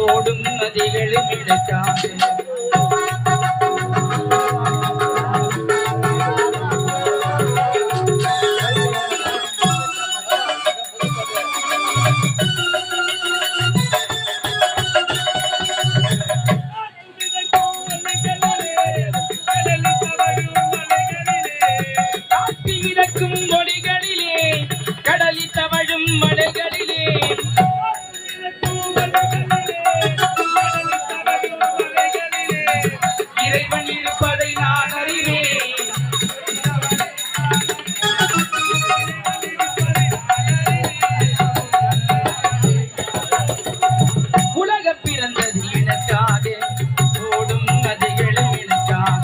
ஓடும் நதிகளும் இழக்காது காட்டியிருக்கும் மொழிகளிலே கடலில் தவழும் மலைகளிலே இறைவன் இருப்பதை நான் அறிவேன். உலகம் பிறந்தது எனக்காக, ஓடும் நதிகளும் எனக்காக.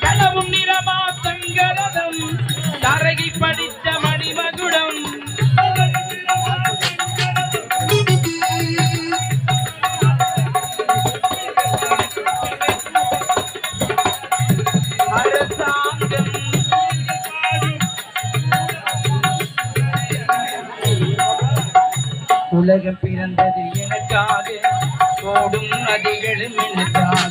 கனவும் நிறமா சங்கரதம் தரகி படித்த மணிமகுடம் அரசாங்கம் உலகம் பிறந்தது எனக்காக, ஓடும் நதிகளும் எனக்காக.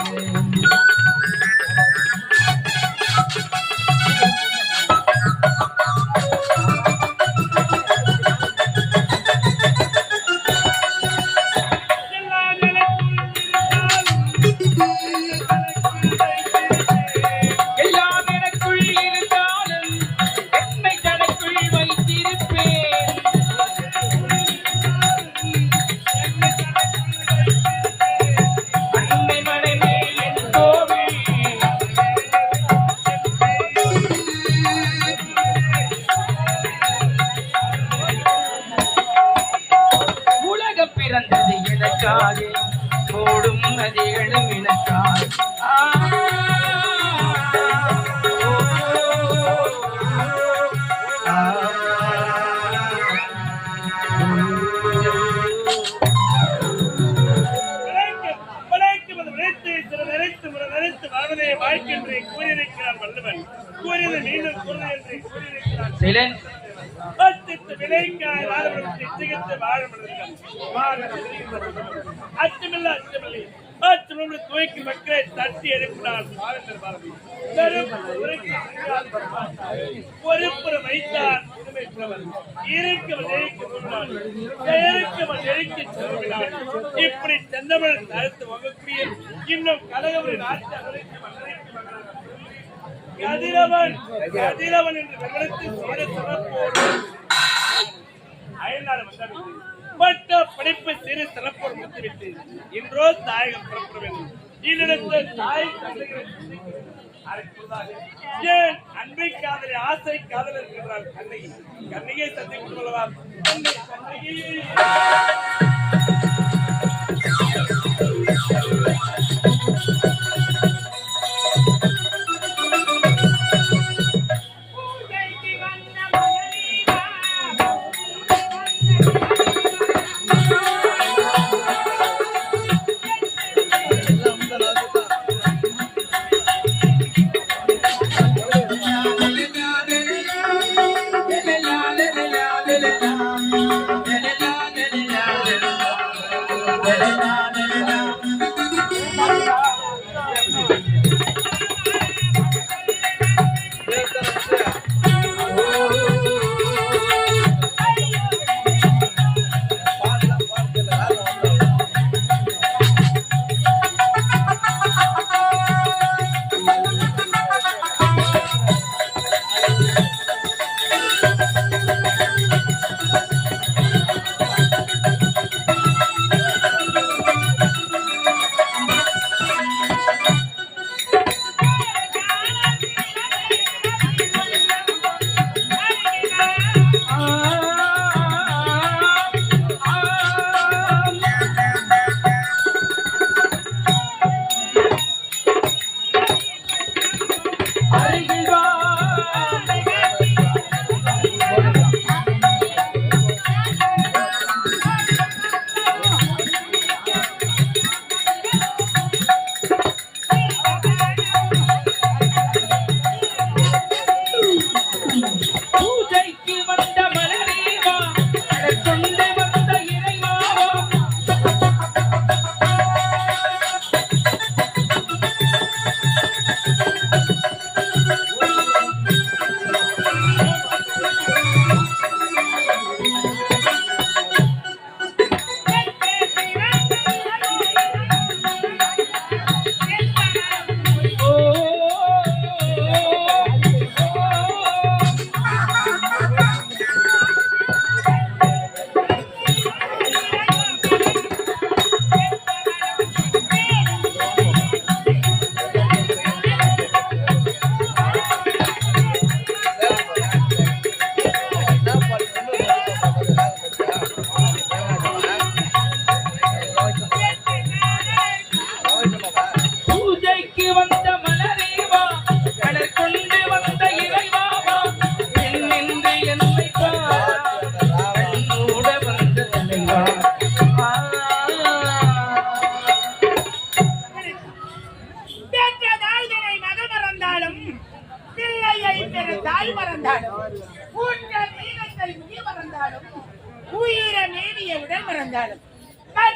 எல்லாம் எனக்குள் இருந்தாலும் என்னை தனக்குள் வைத்திருப்பேன். அன்னை மனமே என் கோவில், உலகம் பிறந்தது எனக்காக, ஓடும் நதிகளும் எனக்காக. துவைக்கு மக்களை தட்டி எழுப்பினால் பொறுப்புற வைத்தார் இப்படி செந்தமிழ் தடுத்து வகக்கூடிய இன்னும் கழகவரின் ஆட்சி கதிரவன் கதிரவன் என்று விவரத்தில் சீர சிறப்போடு அயல்நாடு வந்தார்கள். பட்ட படிப்பு சிறு சிறப்போடு முடித்துவிட்டு இன்றோ தாயகம் புறப்பட வேண்டும். ஈழத்த தாய் ஏன் அன்பை காதலி ஆசை காதல் இருக்கின்றார் கண்ணகி. கண்ணகியை சந்தித்துக் கொள்ளலாம். La la la la la la. உயிர மேவிய உடல் மறந்தாலும்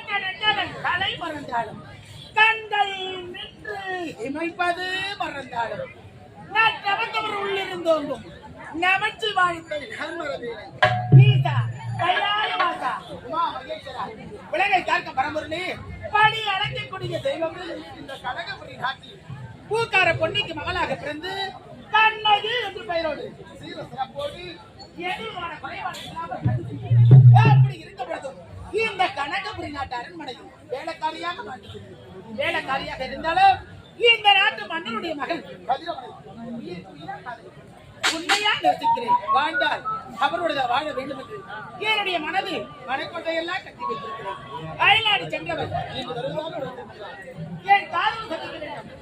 கண்ணன் தலை மறந்தாலும் கண்கள் நின்று இமைப்பது மறந்தாலும் நற்றவத்தவர் உள்ளிருந்தோங்கும் நமச்சு வாழ்க்கை உலகை காக்க பரம்பொருளே படி அழைக்கக்கூடிய தெய்வம் இந்த கனகபுரி நாட்டில் பூக்கார பொன்னிக்கு மகளாக பிறந்து கண்ணகி என்று பெயரோடு சீர சிறப்போடு எதிர்மான குறைபாடு இல்லாமல் அப்படி இருக்க பொழுதும் இந்த கனகபுரி நாட்டு அரண்மனையில் வேலைக்காரியாக இருந்தாலும் இந்த நாட்டு மன்னனுடைய மகன் உண்மையா யோசிக்கிறேன். வாழ்ந்தால் அவரோட வாழ வேண்டும் என்று என்னுடைய மனதில் மனக்கொண்டையெல்லாம் கட்டி வைத்திருக்கிறேன். அயல்நாடு சென்றவர் இன்று வருவதாக உணர்ந்திருக்கிறார். என் காதல் சந்திக்க வேண்டும்.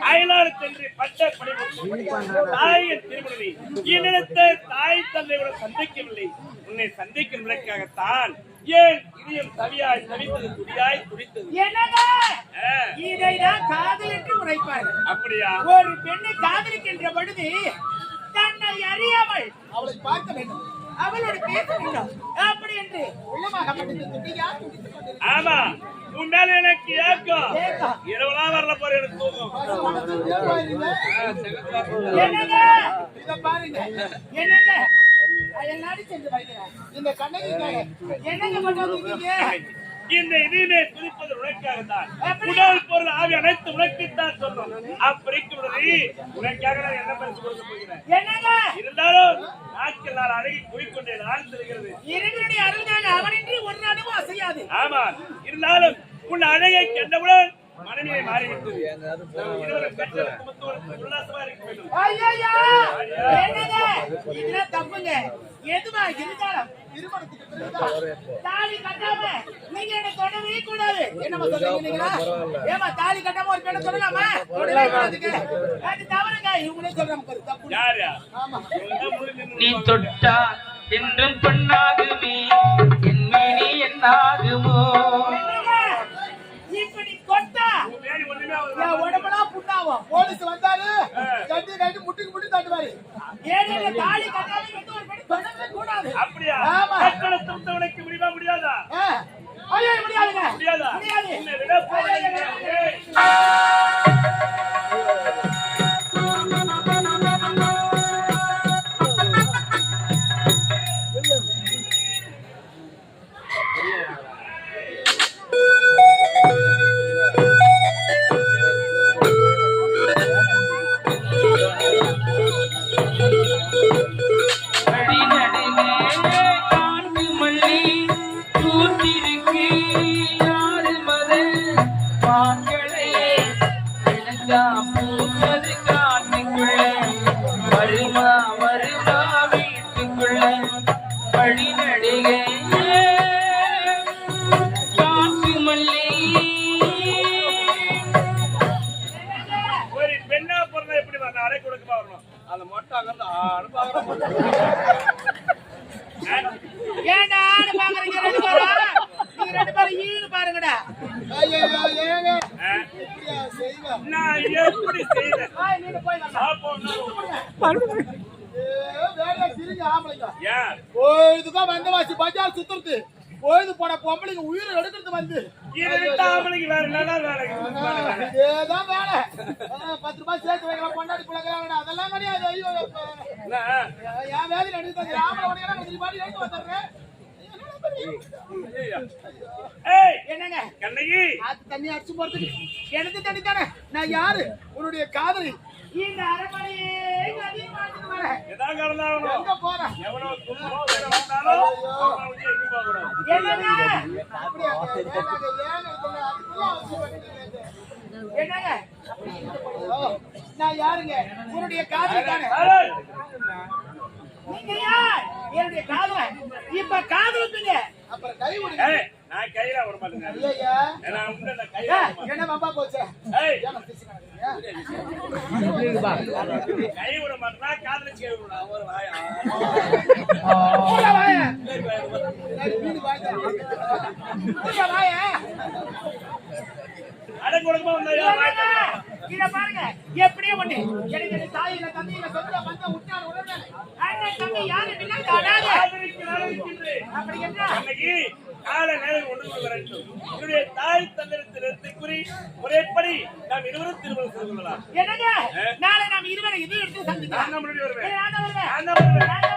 அயலாறு சென்று பட்ட தாயின் திருமணி என்னிடத்தை தாய் தந்தையுடன் சந்திக்கவில்லை. உன்னை சந்திக்கும் விளக்காகத்தான் ஏன் இதயம் தவியாய் தவித்தது துடியாய் துடித்தது. இதைதான் காதல் என்று உரைப்பார்கள். அப்படியா? ஒரு பெண்ணை காதலிக்கின்ற பொழுது தன்னை அறியாமல் அவளை பார்க்க வேண்டும். அவளோட பேச வேண்டும் அப்படி என்று உள்ளமாக மடிந்து துடியா துடித்துக் கொண்டிருக்கிறார். ஆமா உன் மேல எனக்கு ஏக்கம் ஏக்கம். இரவுலாம் வரல போற எனக்கு தூக்கம் என்னங்க இத பாருங்க என்னங்க எல்லாரும் சென்று வைக்கிறேன் இந்த கண்ணகிக்காக என்னங்க பண்ணுவீங்க இந்த இனிமே துதிப்பது உனக்காகத்தான் உடல் பொருள் ஆவி அனைத்து உனக்குத்தான் சொல்லும் அப்படிங்கிறது உனக்காக நான் என்ன பரிசு கொடுக்க போகிறேன் என்னங்க இருந்தாலும் நாட்கள் நாள் அழகி கூறிக்கொண்டே நான் தெரிகிறது இறைவனுடைய அருள்தான் அவனின்றி ஒரு நாளும் அசையாது. ஆமா இருந்தாலும் உன் அழகை கண்டவுடன் மனநிலை மாறிவிட்டது இருவரும் பெற்றெடுத்து மொத்தம் உல்லாசமா இருக்க வேண்டும். ஐயையோ! என்னங்க இதெல்லாம் தப்புங்க. எதுவா இருந்தாலும் திருமணத்துக்கு பிறகுதான் தாலி கட்டாம நீங்க என்ன தொடவே கூடாது. என்னமா சொல்றீங்களா? ஏமா தாலி கட்டாம ஒரு பெண்ணை தொடலாமா? தொடவே கூடாதுங்க. அது தவறுங்க. இவங்களே சொல்றாங்க பாரு தப்பு. யாரு ஆமா. நீ தொட்டா என்றும் பொன்னாகுமே என் மேனி என்னாகுமோ என்னங்க? இப்படி கொட்டா வேறு ஒண்ணுமே என் உடம்பெல்லாம் புண்ணாகும். போலீஸ் வந்தாரு கட்டி கட்டி முட்டிக்கு முட்டி தட்டுவாரு. ஏன்னா தாலி கட்டாம வந்து ஒரு பெண்ணை தொடவே கூடாது. அப்படியா ஆமா. கட்டணத்தை உனக்கு முடியுமா முடியாதா ஐயோ முடியாதுங்க. முடியாதா முடியாது. என்னை விட போவீங்க. வழி நடுவே காட்டு மல்லி தூத்திருக்கு யாரு மதல் மான்களையே எனக்கா பூப்பது காட்டுக்குள்ள வருமா வருமா வீட்டுக்குள்ள வழி நடுவே காட்டு மல்லி ஒரு பெண்ணா பிறந்தா எப்படி வரணும் அடை கொடுக்கமா வரணும் அந்த மொட்டை அங்கிருந்து அனுப்பாங்க ஏன்டா ஆளு பாக்குறீங்க ரெண்டு பேரும்? நீங்க ரெண்டு பேரும் ஈடு பாருங்கடா. ஐயோ ஏங்க இப்படியா செய்வா? நான் எப்படி செய்தேன் ஆய் நீங்க போய் வாங்க. சாப்பிடணும் வேலையா திருங்க ஆம்பளைங்க. ஏன் பொழுதுக்கும் வந்தவாசி பஜார் சுத்துறது. பொழுது போன பொம்பளைங்க உயிரை எடுக்கிறது வந்து. இதை விட்டா அவளுக்கு வேற நல்லா வேலை ஏதான் வேலை. 10 ரூபாய் சேர்த்து வைக்கலாம் கொண்டாடி பிள்ளைங்க அதெல்லாம் கிடையாது. ஐயோ என்ன? என் வேலையில எடுத்து ஆம்பளை உடையா மாதிரி எடுத்து வந்துடுறேன். ஏய் என்னங்க கண்ணகி ஆத்து தண்ணி அடிச்சு போறதுக்கு எனக்கு தண்ணி தானே. நான் யாரு? உன்னுடைய காதலி. இந்த அரண்மனையே நதி மாட்டுக்கு வரேன். எதான் கடந்தாகணும் எங்க போறேன்? எவ்வளவு துன்பமோ வேலை வந்தாலும் அவனை விட்டு எங்கேயும் போகக்கூடாது. என்னங்க அப்படியா? ஏங்க இதுல அதுக்குள்ள அவசியம் பண்ணிட்டீங்க. என்னங்க ஓ, நான் யாருங்க? உன்னுடைய காதலி தானே. ஏய், நீங்க யார்? என்னுடைய காதலன். இப்ப காதலிப்பீங்க அப்புறம் கை விடுங்க. ஏய், நான் கையில விட மாட்டேன் ஐயா நான் உன்னை நான் கையில விட மாட்டேன். என்ன வம்பா போச்சு? ஏய், ஏமா பேசிக்கிறீங்க? கை விட மாட்டேன்னா காதலிச்சு கை விடுறா ஒரு வாயா போடா வாயா. சரி, வாயா, விடு. சரி, வீடு வாங்க. போடா வாயா. அடை கொடுக்கமா வந்தாயா என்னங்க? இத பாருங்க எப்படியே ஒண்ணு. எனக்கு இந்த தாயில தந்தையில சொந்த பந்த உற்றார் உறவினர் அண்ணன் தம்பி யாரும் இல்லை. அடாத அப்படி என்ன? கண்ணகி கால நேரம் ஒன்று வரட்டும் என்னுடைய தாய் தந்திரத்திலிருந்து கூறி முறைப்படி நாம் இருவரும் திருமணம் செய்து கொள்ளலாம். என்னங்க நாளை நாம் இருவரை இது எடுத்து சந்திக்கலாம். நான் தான் முன்னாடி வருவேன் நான் தான் வருவேன். நான் தான் வருவேன். நான் தான்